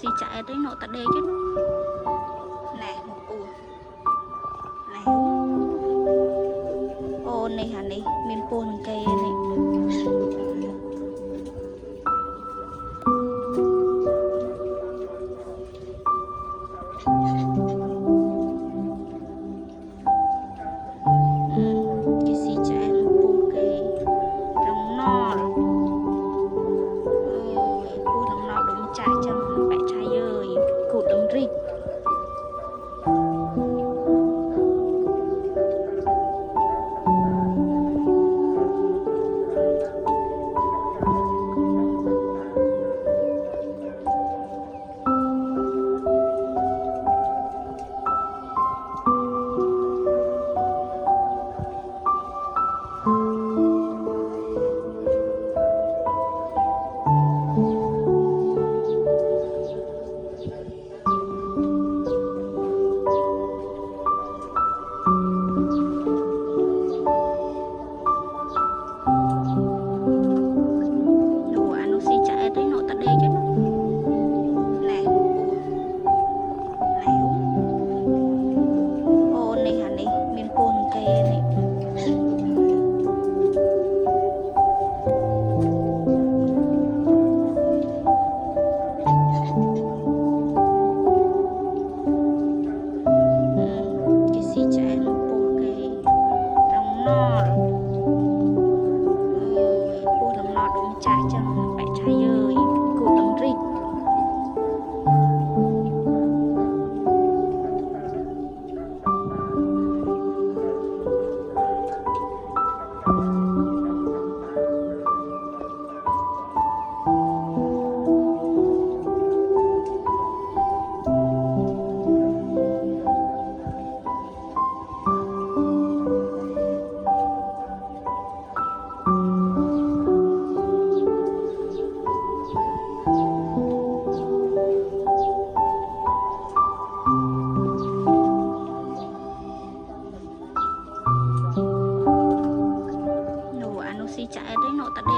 xì chạy tới nọ ta đê chứ nè một ua nè ô này hả này miền pôn cây này cái xì chạy một pôn cây trong nọ pôn trong nọ đúng chạy chân phải chạy ơi cụt đống rít chạy tới nọ ta đê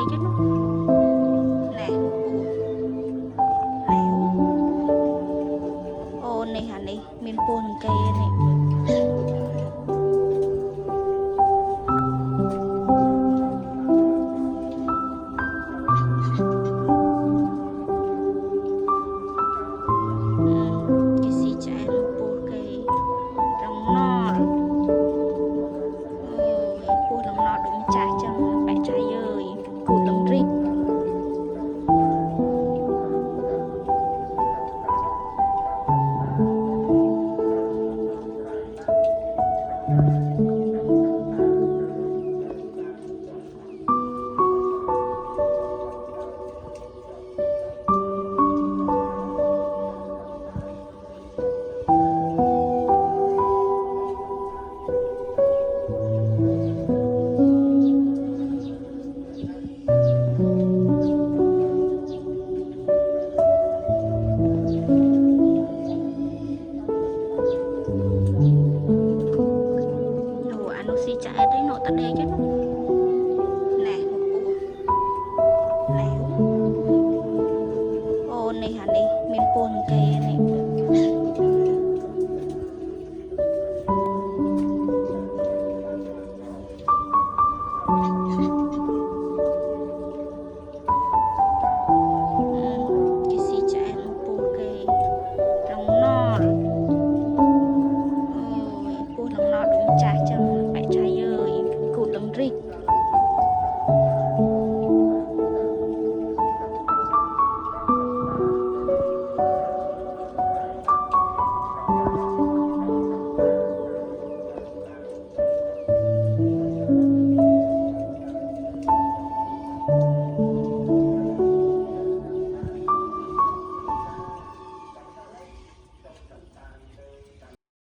chứ nè ô này hả này miền pôn cây này cái xì chạy một pôn cây trong nọ pôn trong nọ đúng chạy chân phải chạy ơi cụt đống rít xì chạy tới nọ ta đê chứ nè một ua nè ô này hả này miền pôn cây